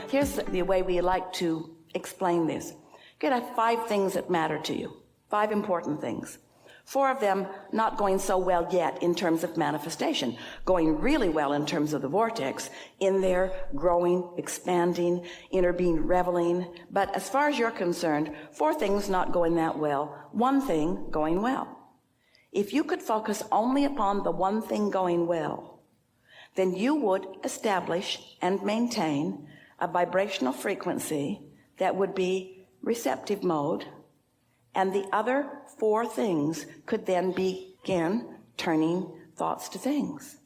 Here's the way we like to explain this. You could have 5 things that matter to you, 5 important things. 4 of them not going so well yet in terms of manifestation, going really well in terms of the vortex, in there, growing, expanding, inner being, reveling. But as far as you're concerned, 4 things not going that well, 1 thing going well. If you could focus only upon the 1 thing going well, then you would establish and maintain a vibrational frequency that would be receptive mode, and the other 4 things could then begin turning thoughts to things.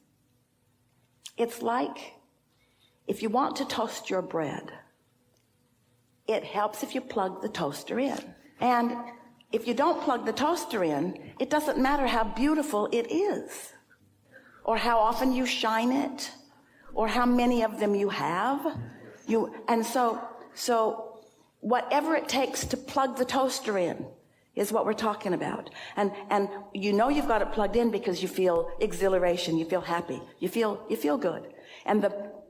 It's like if you want to toast your bread, it helps if you plug the toaster in. And if you don't plug the toaster in, it doesn't matter how beautiful it is, or how often you shine it, or how many of them you have. So whatever it takes to plug the toaster in is what we're talking about. And you know you've got it plugged in because you feel exhilaration, you feel happy, you feel good. And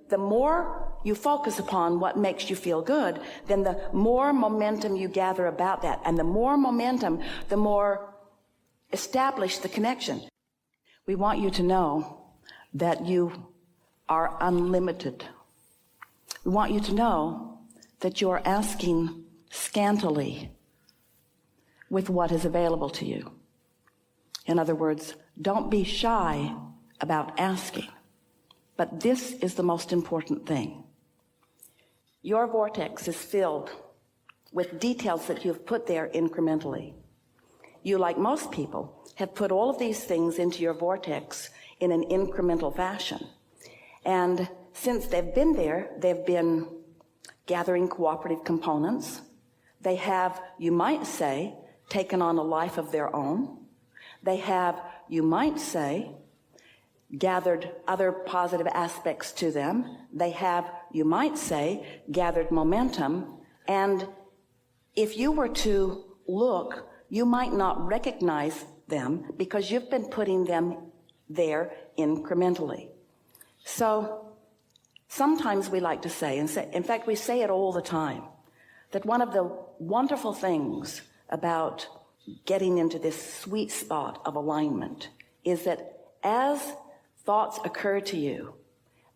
the more you focus upon what makes you feel good, then the more momentum you gather about that. And the more momentum, the more established the connection. We want you to know that you are unlimited. We want you to know that you are asking scantily with what is available to you. In other words, don't be shy about asking. But this is the most important thing. Your vortex is filled with details that you've put there incrementally. You, like most people, have put all of these things into your vortex in an incremental fashion. And since they've been there, they've been gathering cooperative components. They have, you might say, taken on a life of their own. They have, you might say, gathered other positive aspects to them. They have, you might say, gathered momentum. And if you were to look, you might not recognize them because you've been putting them there incrementally. So sometimes we like to say, in fact, we say it all the time, that one of the wonderful things about getting into this sweet spot of alignment is that as thoughts occur to you,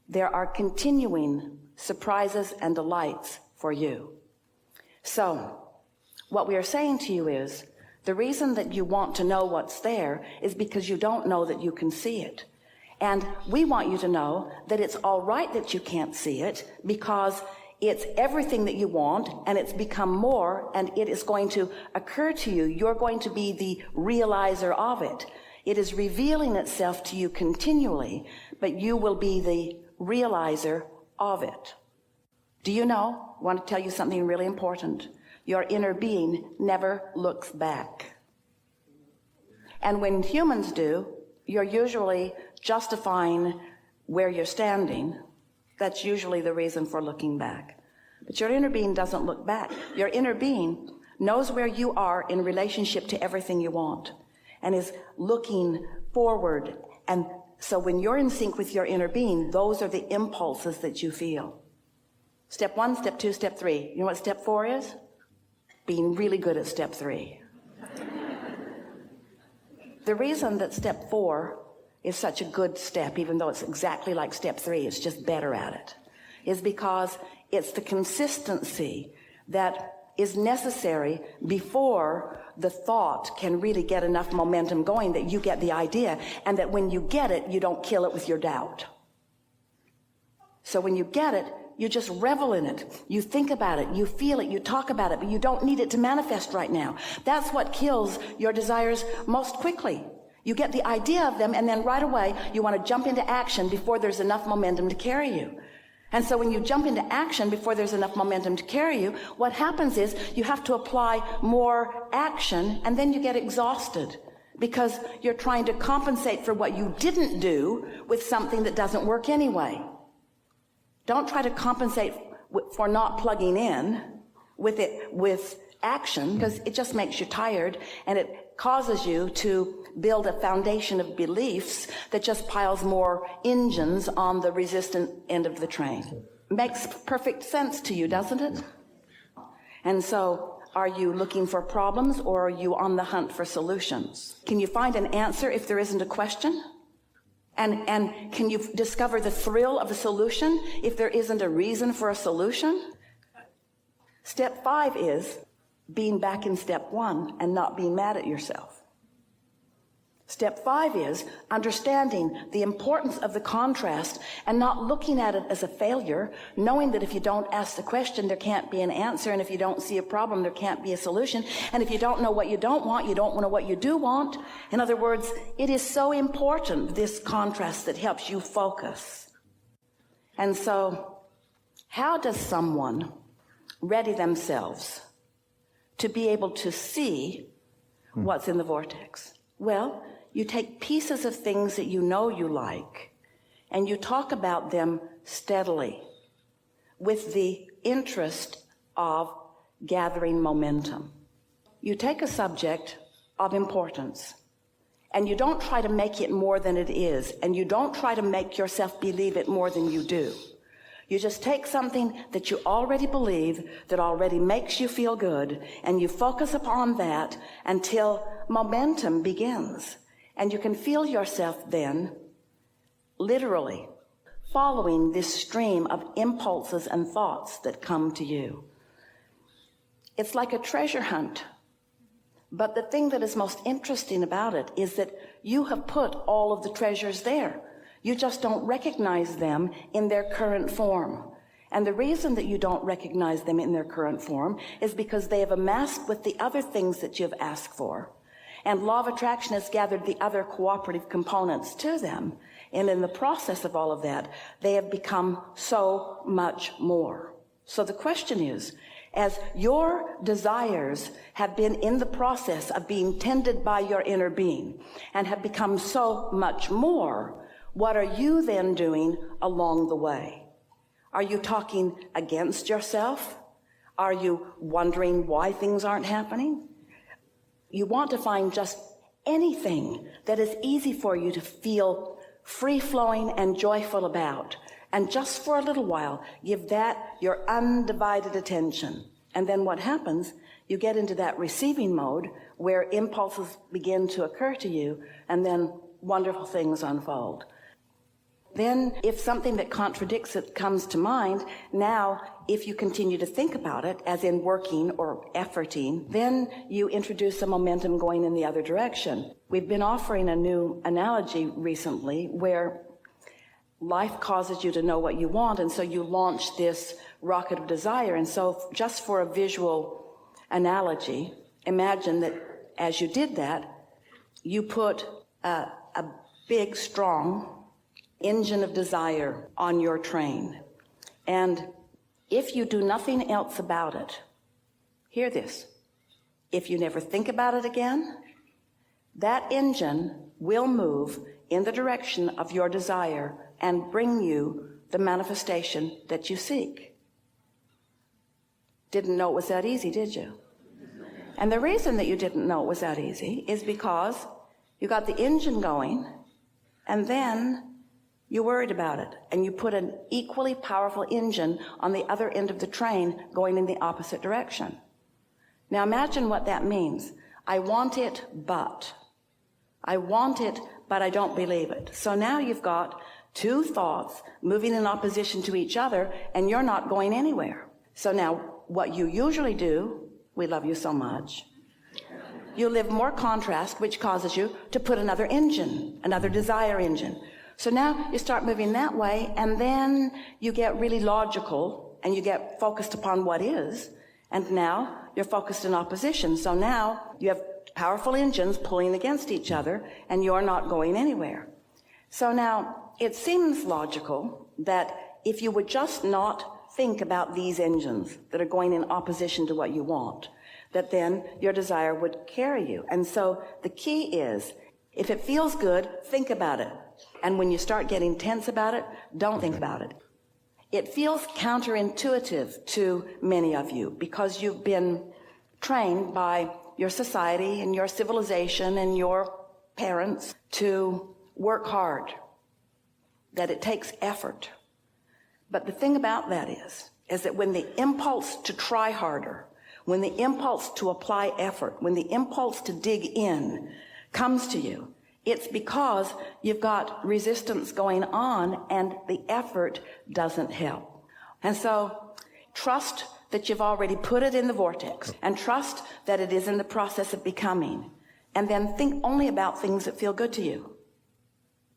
there are continuing surprises and delights for you. So what we are saying to you is, the reason that you want to know what's there is because you don't know that you can see it. And we want you to know that it's all right that you can't see it, because it's everything that you want, and it's become more, and it is going to occur to you. You're going to be the realizer of it. It is revealing itself to you continually, but you will be the realizer of it. Do you know? I want to tell you something really important. Your inner being never looks back. And when humans do, you're usually justifying where you're standing. That's usually the reason for looking back. But your inner being doesn't look back. Your inner being knows where you are in relationship to everything you want and is looking forward. And so when you're in sync with your inner being, those are the impulses that you feel. Step 1, step 2, step 3. You know what step 4 is? Being really good at step 3. The reason that step 4 is such a good step, even though it's exactly like step 3, it's just better at it, is because it's the consistency that is necessary before the thought can really get enough momentum going that you get the idea, and that when you get it, you don't kill it with your doubt. So when you get it, you just revel in it. You think about it, you feel it, you talk about it, but you don't need it to manifest right now. That's what kills your desires most quickly. You get the idea of them, and then right away you want to jump into action before there's enough momentum to carry you. And so when you jump into action before there's enough momentum to carry you, what happens is you have to apply more action, and then you get exhausted because you're trying to compensate for what you didn't do with something that doesn't work anyway. Don't try to compensate for not plugging in with action because it just makes you tired, and it causes you to build a foundation of beliefs that just piles more engines on the resistant end of the train. Makes perfect sense to you, doesn't it? And so, are you looking for problems, or are you on the hunt for solutions? Can you find an answer if there isn't a question? And can you discover the thrill of a solution if there isn't a reason for a solution? Step 5 is being back in step 1 and not being mad at yourself. Step 5 is understanding the importance of the contrast and not looking at it as a failure, knowing that if you don't ask the question, there can't be an answer, and if you don't see a problem, there can't be a solution, and if you don't know what you don't want, you don't know what you do want. In other words, it is so important, this contrast that helps you focus. And so, how does someone ready themselves to be able to see what's in the vortex? Well, you take pieces of things that you know you like, and you talk about them steadily with the interest of gathering momentum. You take a subject of importance, and you don't try to make it more than it is, and you don't try to make yourself believe it more than you do. You just take something that you already believe, that already makes you feel good, and you focus upon that until momentum begins. And you can feel yourself then, literally, following this stream of impulses and thoughts that come to you. It's like a treasure hunt. But the thing that is most interesting about it is that you have put all of the treasures there. You just don't recognize them in their current form. And the reason that you don't recognize them in their current form is because they have amassed with the other things that you've asked for. And law of attraction has gathered the other cooperative components to them. And in the process of all of that, they have become so much more. So the question is, as your desires have been in the process of being tended by your inner being and have become so much more, what are you then doing along the way? Are you talking against yourself? Are you wondering why things aren't happening? You want to find just anything that is easy for you to feel free-flowing and joyful about. And just for a little while, give that your undivided attention. And then what happens? You get into that receiving mode where impulses begin to occur to you, and then wonderful things unfold. Then, if something that contradicts it comes to mind, now, if you continue to think about it, as in working or efforting, then you introduce a momentum going in the other direction. We've been offering a new analogy recently where life causes you to know what you want, and so you launch this rocket of desire. And so, just for a visual analogy, imagine that as you did that, you put a big, strong engine of desire on your train. And if you do nothing else about it, hear this, if you never think about it again, that engine will move in the direction of your desire and bring you the manifestation that you seek. Didn't know it was that easy, did you? And the reason that you didn't know it was that easy is because you got the engine going, and then you worried about it, and you put an equally powerful engine on the other end of the train going in the opposite direction. Now imagine what that means. I want it, but I don't believe it. So now you've got two thoughts moving in opposition to each other, and you're not going anywhere. So now what you usually do, we love you so much, you live more contrast, which causes you to put another engine, another desire engine. So now you start moving that way, and then you get really logical, and you get focused upon what is, and now you're focused in opposition. So now you have powerful engines pulling against each other, and you're not going anywhere. So now it seems logical that if you would just not think about these engines that are going in opposition to what you want, that then your desire would carry you. And so the key is, if it feels good, think about it. And when you start getting tense about it, don't think about it. It feels counterintuitive to many of you because you've been trained by your society and your civilization and your parents to work hard, that it takes effort. But the thing about that is that when the impulse to try harder, when the impulse to apply effort, when the impulse to dig in comes to you, it's because you've got resistance going on and the effort doesn't help. And so trust that you've already put it in the vortex, and trust that it is in the process of becoming. And then think only about things that feel good to you.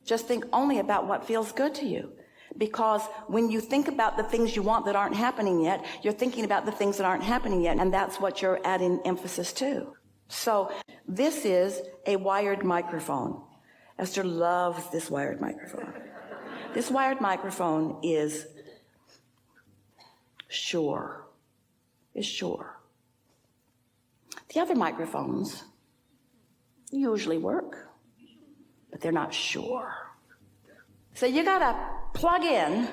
Just think only about what feels good to you. Because when you think about the things you want that aren't happening yet, you're thinking about the things that aren't happening yet, and that's what you're adding emphasis to. So this is a wired microphone. Esther loves this wired microphone. This wired microphone is sure. Is sure. The other microphones usually work, but they're not sure. So you gotta plug in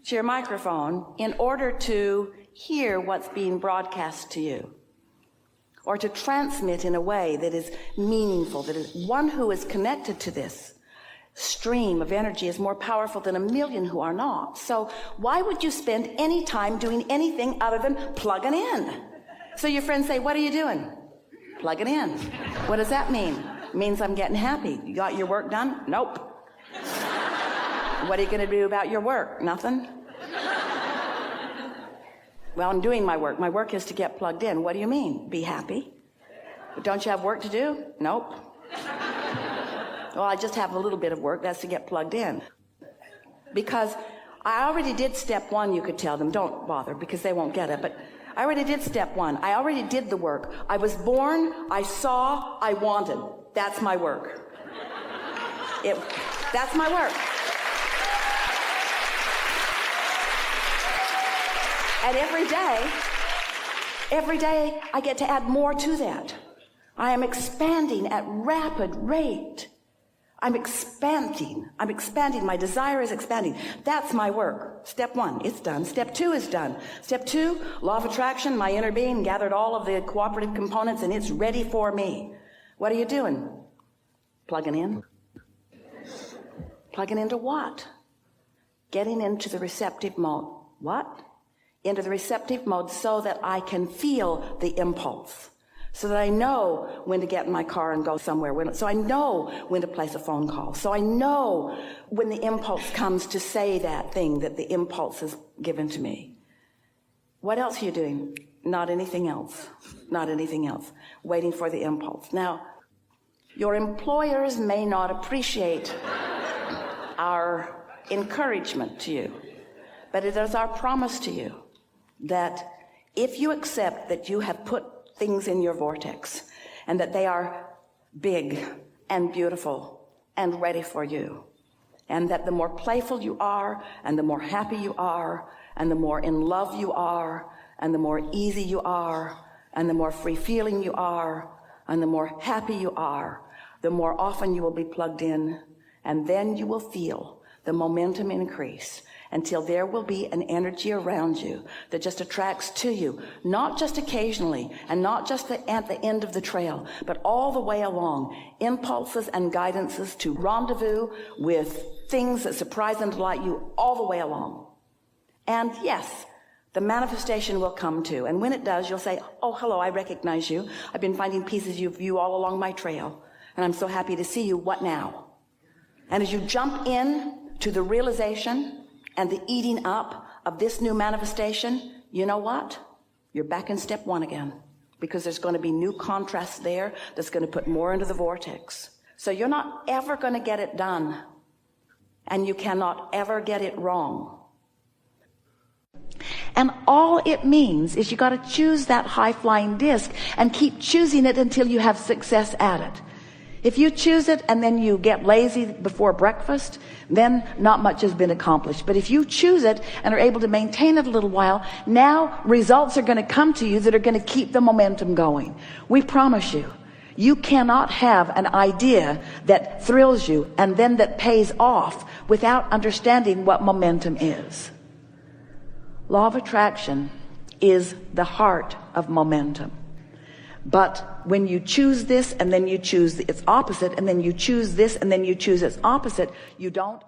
to your microphone in order to hear what's being broadcast to you, or to transmit in a way that is meaningful, that is one who is connected to this stream of energy is more powerful than a million who are not. So why would you spend any time doing anything other than plugging in? So your friends say, what are you doing? Plugging in. What does that mean? It means I'm getting happy. You got your work done? Nope. What are you going to do about your work? Nothing. Well, I'm doing my work. My work is to get plugged in. What do you mean? Be happy. But don't you have work to do? Nope. Well, I just have a little bit of work. That's to get plugged in. Because I already did step one, you could tell them. Don't bother, because they won't get it. But I already did step one. I already did the work. I was born, I saw, I wanted. That's my work. That's my work. And every day I get to add more to that. I am expanding at rapid rate. I'm expanding. My desire is expanding. That's my work. Step one, it's done. Step two is done. Step two, law of attraction, my inner being gathered all of the cooperative components and it's ready for me. What are you doing? Plugging in. Plugging into what? Getting into the receptive mode. What? Into the receptive mode so that I can feel the impulse. So that I know when to get in my car and go somewhere. So I know when to place a phone call. So I know when the impulse comes to say that thing that the impulse has given to me. What else are you doing? Not anything else. Not anything else. Waiting for the impulse. Now, your employers may not appreciate our encouragement to you, but it is our promise to you that if you accept that you have put things in your vortex and that they are big and beautiful and ready for you, and that the more playful you are and the more happy you are and the more in love you are and the more easy you are and the more free feeling you are and the more happy you are, the more often you will be plugged in, and then you will feel the momentum increase until there will be an energy around you that just attracts to you, not just occasionally and not just at the end of the trail, but all the way along, impulses and guidances to rendezvous with things that surprise and delight you all the way along. And yes, the manifestation will come too. And when it does, you'll say, oh, hello, I recognize you. I've been finding pieces of you all along my trail, and I'm so happy to see you. What now? And as you jump in to the realization and the eating up of this new manifestation, you know what? You're back in step one again, because there's going to be new contrast there that's going to put more into the vortex. So you're not ever going to get it done, and you cannot ever get it wrong. And all it means is you got to choose that high-flying disc and keep choosing it until you have success at it. If you choose it and then you get lazy before breakfast, then not much has been accomplished. But if you choose it and are able to maintain it a little while, now results are going to come to you that are going to keep the momentum going. We promise you, you cannot have an idea that thrills you and then that pays off without understanding what momentum is. Law of attraction is the heart of momentum. But when you choose this and then you choose its opposite, and then you choose this and then you choose its opposite, you don't